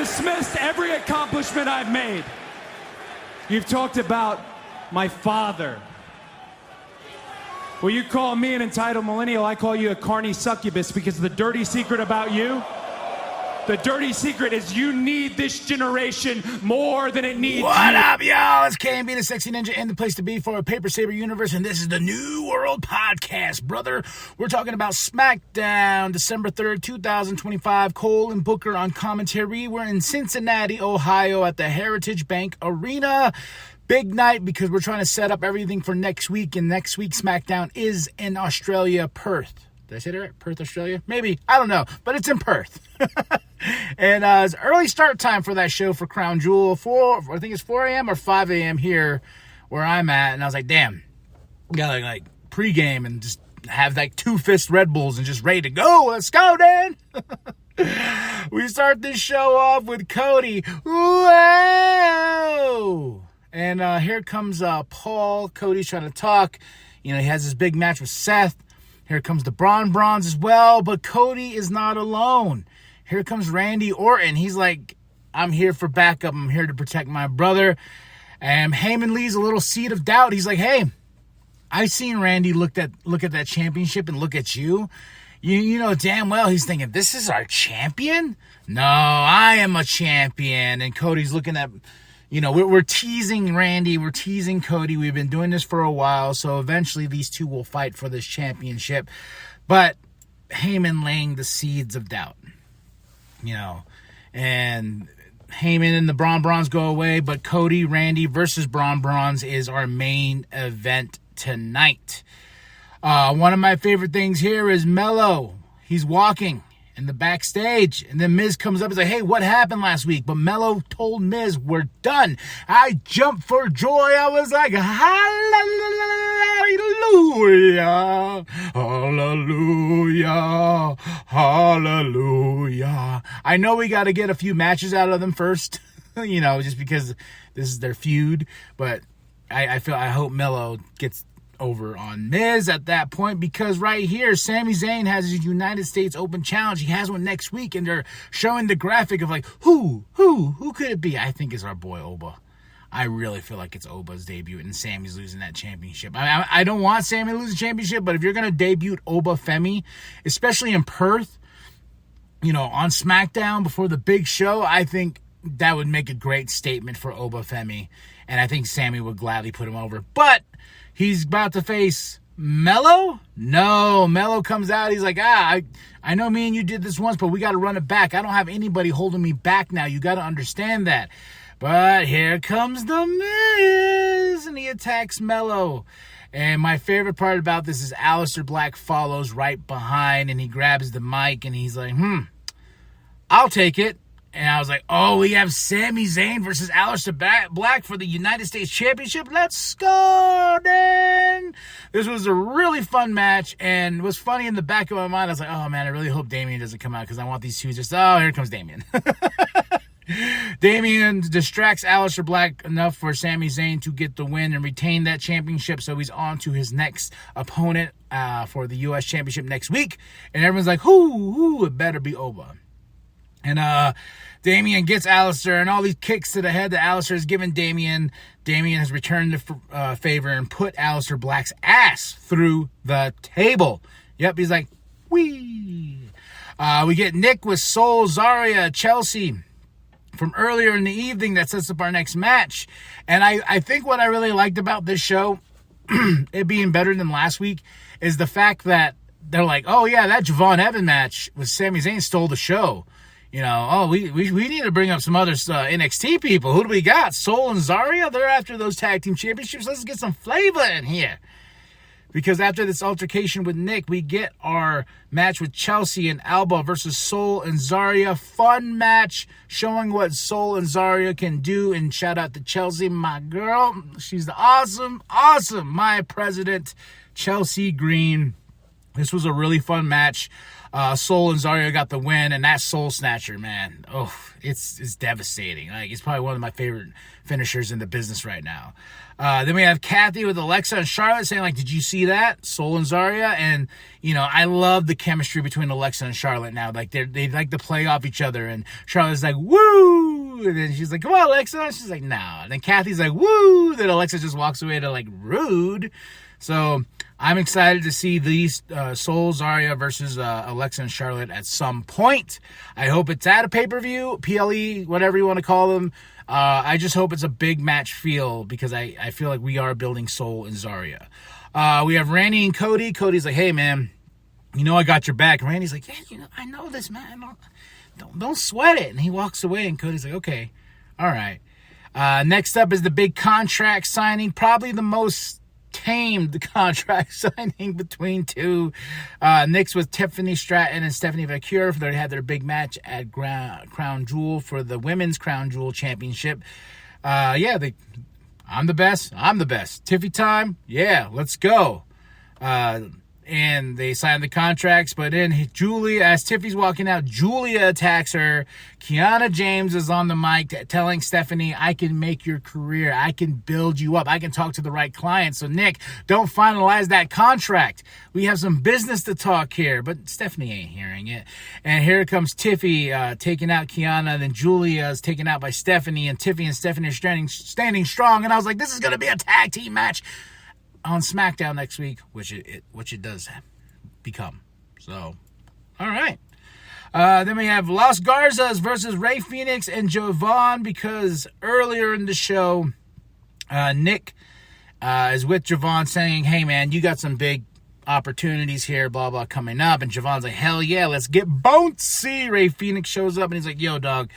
dismissed every accomplishment I've made. You've talked about my father. Well, you call me an entitled millennial, I call you a carny succubus, because the dirty secret about you, the dirty secret is you need this generation more than it needs What you. up, y'all? It's KMB, the Sexy Ninja, and the place to be for a Paper Saber universe, and this is the New World Podcast, brother. We're talking about SmackDown, December 3rd, 2025. Cole and Booker on commentary. We're in Cincinnati, Ohio, at the Heritage Bank Arena. Big night because we're trying to set up everything for next week, and next week's SmackDown is in Australia, Perth. Did I say that right? Perth, Australia? Maybe. I don't know. But it's in Perth. And it's early start time for that show for Crown Jewel. I think it's 4 a.m. or 5 a.m. here where I'm at. And I was like, damn. We got to like pregame and just have like 2 fist Red Bulls and just ready to go. Let's go, Dan. We start this show off with Cody. Whoa! And here comes Paul. Cody's trying to talk. You know, he has this big match with Seth. Here comes the Bronze as well. But Cody is not alone. Here comes Randy Orton. He's like, I'm here for backup. I'm here to protect my brother. And Heyman leaves a little seed of doubt. He's like, hey, I seen Randy look at that championship and look at you. You know damn well he's thinking, this is our champion? No, I am a champion. And Cody's looking at... You know, we're teasing Randy. We're teasing Cody. We've been doing this for a while. So eventually these two will fight for this championship. But Heyman laying the seeds of doubt. You know, and Heyman and the Bronze go away. But Cody, Randy versus Bronze is our main event tonight. One of my favorite things here is Mello. He's walking in the backstage, and then Miz comes up and says, hey, what happened last week? But Mello told Miz, we're done. I jumped for joy. I was like, hallelujah, hallelujah, hallelujah. I know we got to get a few matches out of them first, you know, just because this is their feud, but I hope Mello gets over on Miz at that point, because right here Sami Zayn has his United States Open Challenge. He has one next week, and they're showing the graphic of like who could it be? I think it's our boy Oba. I really feel like it's Oba's debut and Sami's losing that championship. I don't want Sami to lose the championship, but if you're gonna debut Oba Femi, especially in Perth, you know, on SmackDown before the big show, I think that would make a great statement for Oba Femi, and I think Sami would gladly put him over. But he's about to face Mello? No, Mello comes out. He's like, I know me and you did this once, but we got to run it back. I don't have anybody holding me back now. You got to understand that. But here comes the Miz, and he attacks Mello. And my favorite part about this is Aleister Black follows right behind, and he grabs the mic, and he's like, I'll take it. And I was like, oh, we have Sami Zayn versus Aleister Black for the United States Championship. Let's go, Dan. This was a really fun match, and was funny in the back of my mind. I was like, oh, man, I really hope Damian doesn't come out, because I want these two just, oh, here comes Damian. Damian distracts Aleister Black enough for Sami Zayn to get the win and retain that championship, so he's on to his next opponent for the U.S. Championship next week. And everyone's like, who, it better be Oba. And Damian gets Aleister, and all these kicks to the head that Aleister has given Damian. Damian has returned the favor and put Aleister Black's ass through the table. Yep, he's like, wee. We get Nick with Soul, Zarya, Chelsea from earlier in the evening that sets up our next match. And I think what I really liked about this show, it being better than last week, is the fact that they're like, oh, yeah, that Javon Evans match with Sami Zayn stole the show. You know, oh, we need to bring up some other NXT people. Who do we got? Soul and Zarya? They're after those tag team championships. Let's get some flavor in here. Because after this altercation with Nick, we get our match with Chelsea and Alba versus Soul and Zarya. Fun match showing what Soul and Zarya can do. And shout out to Chelsea, my girl. She's the awesome my president, Chelsea Green. This was a really fun match. Soul and Zarya got the win, and that Soul Snatcher, man, it's devastating. Like, it's probably one of my favorite finishers in the business right now. Then we have Kathy with Alexa and Charlotte saying, like, did you see that? Soul and Zarya. And, you know, I love the chemistry between Alexa and Charlotte now. Like, they like to play off each other. And Charlotte's like, woo! And then she's like, come on, Alexa. And she's like, no. And then Kathy's like, woo! Then Alexa just walks away to, like, rude. So I'm excited to see these Soul, Zarya versus Alexa and Charlotte at some point. I hope it's at a pay-per-view, PLE, whatever you want to call them. I just hope it's a big match feel, because I feel like we are building Soul and Zarya. We have Randy and Cody. Cody's like, hey, man, you know I got your back. And Randy's like, yeah, you know, I know this, man. Don't sweat it. And he walks away, and Cody's like, okay, all right. Next up is the big contract signing, probably the most tamed contract signing between two. Nick's with Tiffany Stratton and Stephanie Vaquer. They had their big match at Crown Jewel for the Women's Crown Jewel Championship. I'm the best. Tiffy time. Yeah, let's go. And they signed the contracts, but then Julia, as Tiffy's walking out, Julia attacks her. Kiana James is on the mic telling Stephanie, I can make your career. I can build you up. I can talk to the right clients. So, Nick, don't finalize that contract. We have some business to talk here. But Stephanie ain't hearing it. And here comes Tiffy taking out Kiana. Then Julia is taken out by Stephanie. And Tiffy and Stephanie are standing strong. And I was like, this is going to be a tag team match on SmackDown next week, which it does become. So, all right. Then we have Los Garzas versus Rey Fenix and Jovan, because earlier in the show, Nick is with Jovan saying, hey, man, you got some big opportunities here, blah, blah, coming up. And Jovan's like, hell yeah, let's get bouncy. Rey Fenix shows up, and he's like, yo, dog,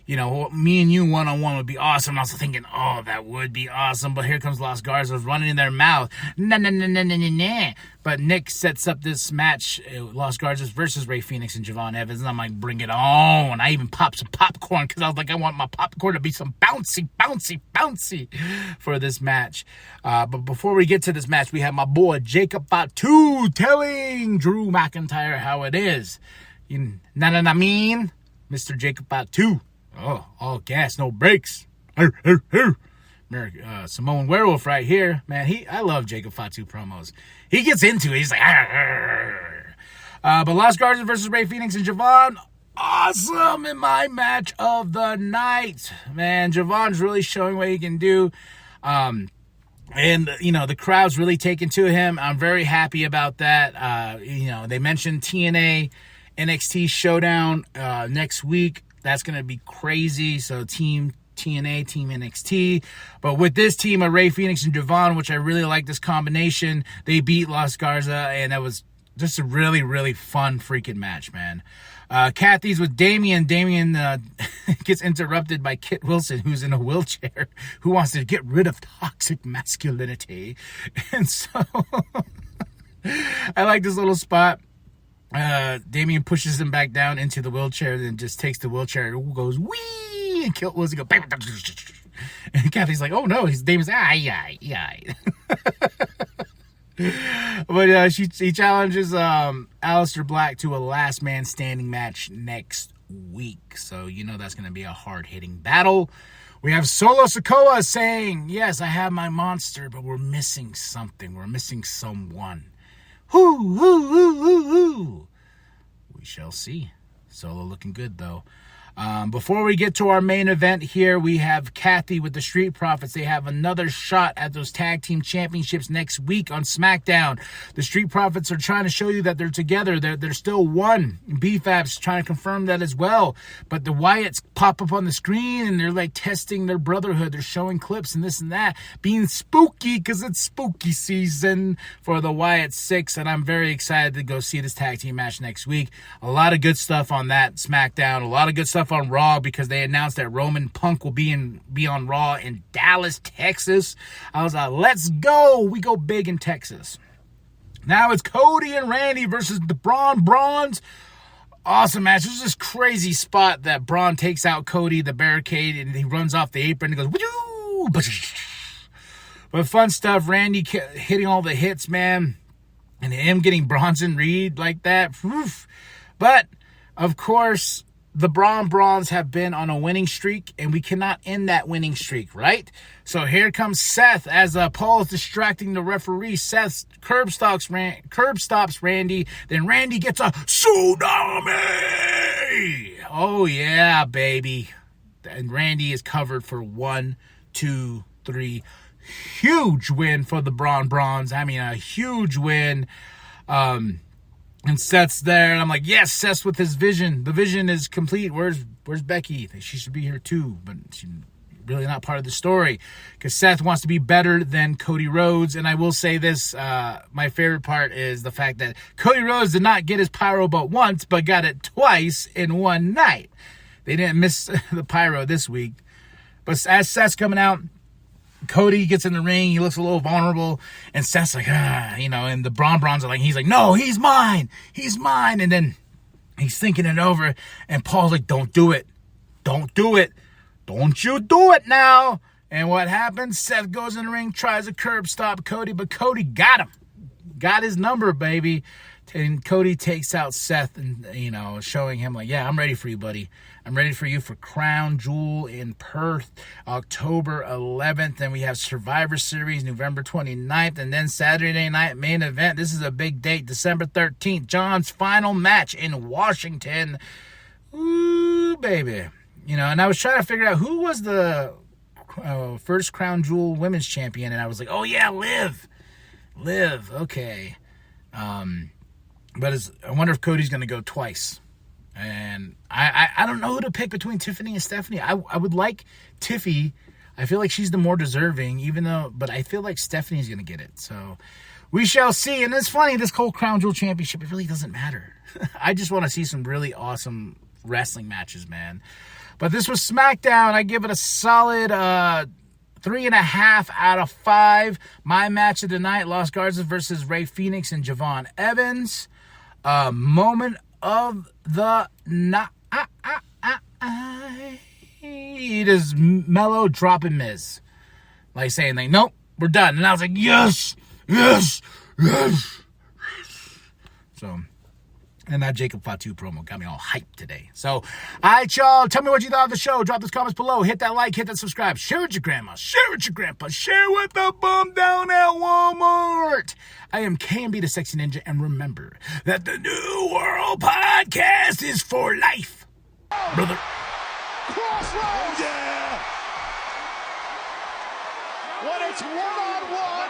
you know, me and you one-on-one would be awesome. I was thinking, oh, that would be awesome. But here comes Los Garzas running in their mouth. Nah. But Nick sets up this match, Los Garzas versus Rey Fenix and Javon Evans. And I'm like, bring it on. I even popped some popcorn, because I was like, I want my popcorn to be some bouncy for this match. But before we get to this match, we have my boy Jacob Fatu telling Drew McIntyre how it is. You know what I mean? Mr. Jacob Fatu. Oh, all gas, no brakes. Samoan Werewolf right here. Man, I love Jacob Fatu promos. He gets into it. He's like, but Los Garzas versus Rey Fenix and Javon, awesome in my match of the night. Man, Javon's really showing what he can do. And, you know, the crowd's really taken to him. I'm very happy about that. You know, they mentioned TNA NXT Showdown next week. That's going to be crazy. So Team TNA, Team NXT. But with this team of Rey Fenix and Javon, which I really like this combination, they beat Los Garza, and that was just a really, really fun freaking match, man. Kathy's with Damien. Damien gets interrupted by Kit Wilson, who's in a wheelchair, who wants to get rid of toxic masculinity. And so I like this little spot. Damien pushes him back down into the wheelchair, then just takes the wheelchair and goes wee, and Kit Wilson goes and Kathy's like, oh no, Damien's aye. But he challenges Aleister Black to a last man standing match next week, so you know that's gonna be a hard hitting battle. We have Solo Sikoa saying, yes, I have my monster, but we're missing something. We're missing someone. Who? We shall see. Solo looking good, though. Before we get to our main event here, we have Kathy with the Street Profits. They have another shot at those tag team championships next week on SmackDown. The Street Profits are trying to show you that they're together. They're still one. BFAB's trying to confirm that as well. But the Wyatts pop up on the screen, and they're like testing their brotherhood. They're showing clips and this and that, being spooky because it's spooky season for the Wyatt 6. And I'm very excited to go see this tag team match next week. A lot of good stuff on that SmackDown. A lot of good stuff on Raw, because they announced that Roman Punk will be on Raw in Dallas, Texas. I was like, let's go. We go big in Texas. Now it's Cody and Randy versus the Brawns. Awesome match. There's this crazy spot that Braun takes out Cody, the barricade, and he runs off the apron and goes, woo! But fun stuff. Randy hitting all the hits, man. And him getting Bronson Reed like that. Oof. But, of course, the Braun Brawns have been on a winning streak, and we cannot end that winning streak, right? So here comes Seth as Paul is distracting the referee. Seth curb stops Randy. Then Randy gets a tsunami. Oh, yeah, baby. And Randy is covered for 1, 2, 3. Huge win for the Braun Brawns. I mean, a huge win. And Seth's there, and I'm like, yes, Seth's with his vision. The vision is complete. Where's Becky? She should be here too, but she's really not part of the story because Seth wants to be better than Cody Rhodes. And I will say this, my favorite part is the fact that Cody Rhodes did not get his pyro but once, but got it twice in one night. They didn't miss the pyro this week. But as Seth's coming out, Cody gets in the ring. He looks a little vulnerable. And Seth's like, and the Braun Brawns are like, he's like, no, he's mine. He's mine. And then he's thinking it over. And Paul's like, don't do it. Don't do it. Don't you do it now. And what happens? Seth goes in the ring, tries to curb stop Cody, but Cody got him. Got his number, baby. And Cody takes out Seth and, showing him like, yeah, I'm ready for you, buddy. I'm ready for you for Crown Jewel in Perth, October 11th. And we have Survivor Series, November 29th. And then Saturday night main event. This is a big date, December 13th. John's final match in Washington. Ooh, baby. And I was trying to figure out who was the first Crown Jewel women's champion. And I was like, oh, yeah, Liv. Okay. But I wonder if Cody's going to go twice. And I don't know who to pick between Tiffany and Stephanie. I would like Tiffy. I feel like she's the more deserving, but I feel like Stephanie's going to get it. So we shall see. And it's funny, this whole Crown Jewel Championship, it really doesn't matter. I just want to see some really awesome wrestling matches, man. But this was SmackDown. I give it a solid 3.5 out of 5. My match of the night, Los Garza versus Rey Fenix and Javon Evans. Moment of the night. It is Mello dropping Miz. Like saying, nope, we're done. And I was like, yes. So, and that Jacob Fatu promo got me all hyped today. So, all right, y'all. Tell me what you thought of the show. Drop those comments below. Hit that like, hit that subscribe. Share with your grandma. Share with your grandpa. Share with the bum down at Walmart. I am KMB the Sexy Ninja. And remember that the New World Podcast is for life. Brother. Crossroads! Yeah! When it's one-on-one,